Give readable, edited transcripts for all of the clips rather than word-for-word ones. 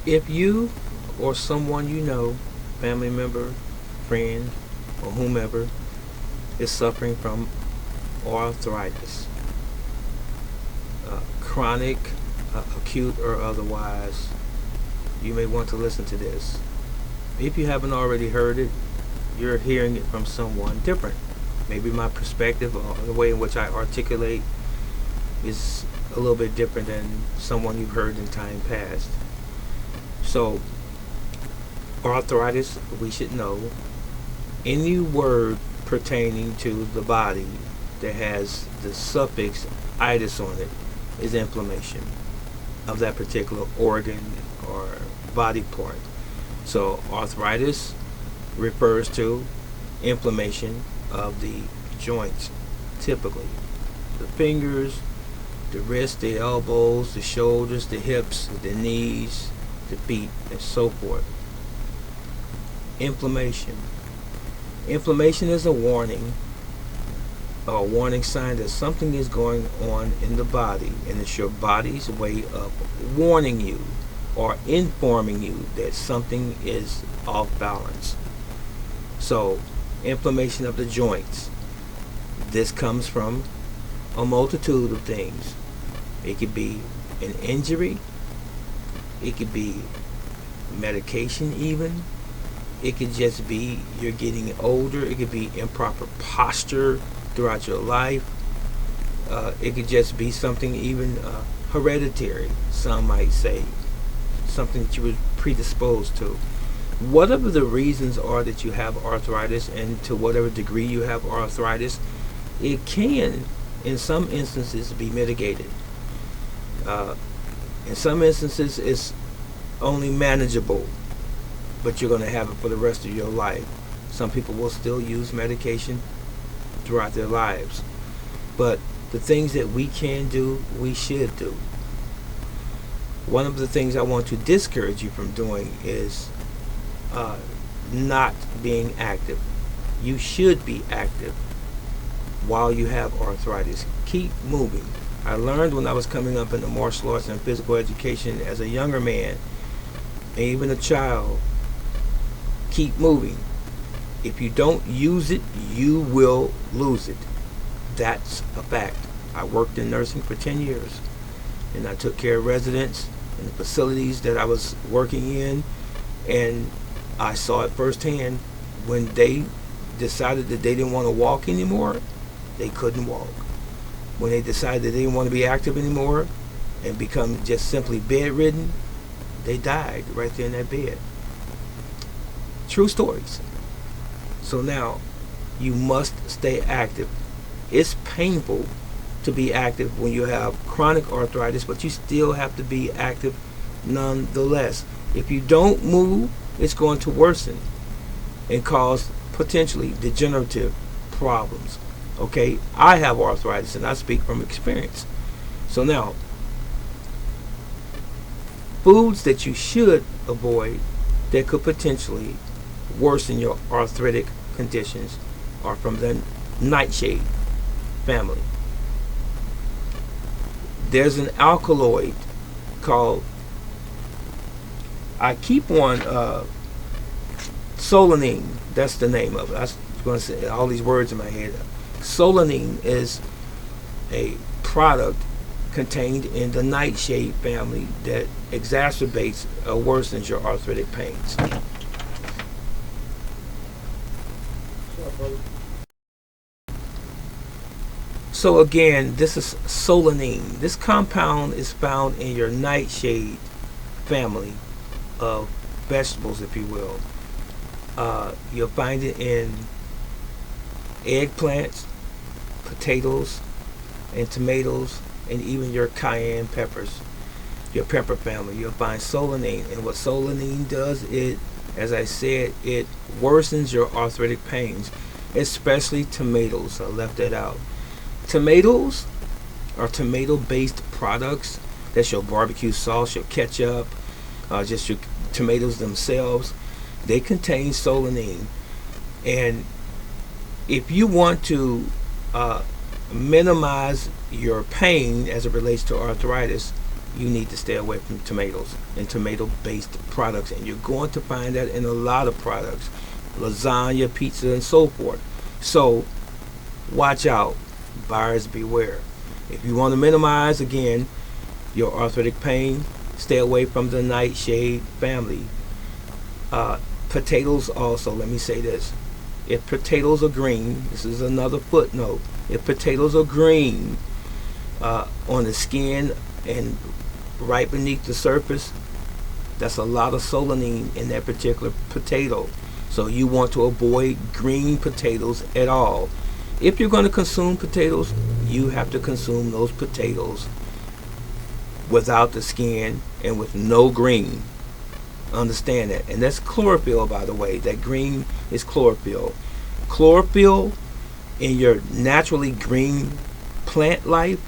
If you or someone you know, family member, friend, or whomever, is suffering from arthritis, chronic, acute, or otherwise, you may want to listen to this. If you haven't already heard it, you're hearing it from someone different. Maybe my perspective or the way in which I articulate is a little bit different than someone you've heard in time past. So, arthritis, we should know, any word pertaining to the body that has the suffix itis on it is inflammation of that particular organ or body part. So, arthritis refers to inflammation of the joints, typically the fingers, the wrists, the elbows, the shoulders, the hips, the knees, the feet, and so forth. Inflammation. Inflammation is a warning sign that something is going on in the body, and it's your body's way of warning you or informing you that something is off balance. So, inflammation of the joints. This comes from a multitude of things. It could be an injury, it could be medication, even. It could just be you're getting older, it could be improper posture throughout your life. It could just be something even hereditary, some might say, something that you were predisposed to. Whatever the reasons are that you have arthritis, and to whatever degree you have arthritis, it can, in some instances, be mitigated. Uh, in some instances, it's only manageable, but you're going to have it for the rest of your life. Some people will still use medication throughout their lives. But the things that we can do, we should do. One of the things I want to discourage you from doing is not being active. You should be active while you have arthritis. Keep moving. I learned when I was coming up in the martial arts and physical education as a younger man, and even a child, keep moving. If you don't use it, you will lose it. That's a fact. I worked in nursing for 10 years, and I took care of residents in the facilities that I was working in, and I saw it firsthand. When they decided that they didn't want to walk anymore, they couldn't walk. When they decided that they didn't want to be active anymore and become just simply bedridden, they died right there in that bed. True stories. So now, you must stay active. It's painful to be active when you have chronic arthritis, but you still have to be active nonetheless. If you don't move, it's going to worsen and cause potentially degenerative problems. Okay, I have arthritis and I speak from experience. So now, foods that you should avoid that could potentially worsen your arthritic conditions are from the nightshade family. There's an alkaloid called, I keep on solanine. That's the name of it. I was going to say all these words in my head. Solanine is a product contained in the nightshade family that exacerbates or worsens your arthritic pains. So again, this is solanine. This compound is found in your nightshade family of vegetables, if you will. You'll find it in eggplants, potatoes, and tomatoes, and even your cayenne peppers, your pepper family. You'll find solanine, and what solanine does, it, as I said, it worsens your arthritic pains, especially tomatoes. I left that out. Tomatoes are tomato-based products. That's your barbecue sauce, your ketchup, just your tomatoes themselves. They contain solanine, and if you want to minimize your pain as it relates to arthritis, you need to stay away from tomatoes and tomato-based products. And you're going to find that in a lot of products, lasagna, pizza, and so forth. So watch out, buyers beware. If you want to minimize, again, your arthritic pain, stay away from the nightshade family. Potatoes also, let me say this. If potatoes are green, this is another footnote. If potatoes are green on the skin and right beneath the surface, that's a lot of solanine in that particular potato. So you want to avoid green potatoes at all. If you're going to consume potatoes, you have to consume those potatoes without the skin and with no green. Understand that. And that's chlorophyll, by the way. That green is chlorophyll. Chlorophyll in your naturally green plant life,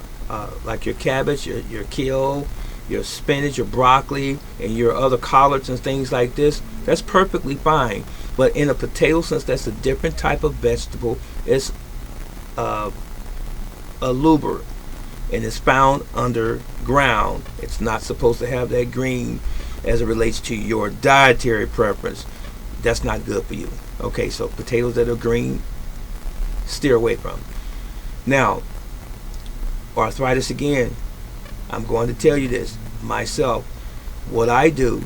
like your cabbage, your kale, your spinach, your broccoli, and your other collards and things like this, that's perfectly fine. But in a potato, since that's a different type of vegetable, it's a luber, and it's found underground. It's not supposed to have that green as it relates to your dietary preference. That's not good for you. Okay, so potatoes that are green, steer away from. Now, arthritis again, I'm going to tell you this myself. What I do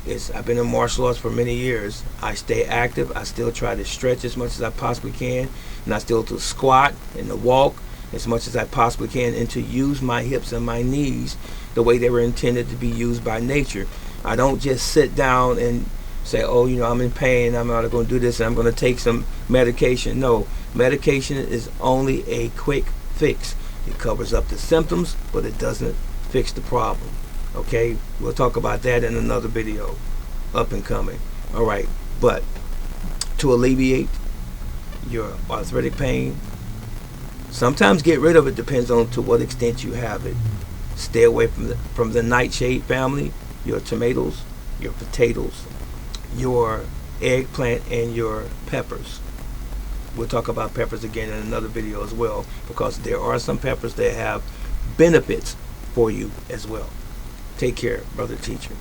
is, I've been in martial arts for many years. I stay active. I still try to stretch as much as I possibly can, and I still do squat and to walk as much as I possibly can, and to use my hips and my knees the way they were intended to be used by nature. I don't just sit down and say, oh, I'm in pain, I'm not going to do this, and I'm going to take some medication. No, medication is only a quick fix. It covers up the symptoms, but it doesn't fix the problem. Okay, we'll talk about that in another video, up and coming. All right, but to alleviate your arthritic pain, sometimes get rid of it, depends on to what extent you have it. Stay away from the nightshade family, your tomatoes, your potatoes, your eggplant, and your peppers. We'll talk about peppers again in another video as well, because there are some peppers that have benefits for you as well. Take care, brother teacher.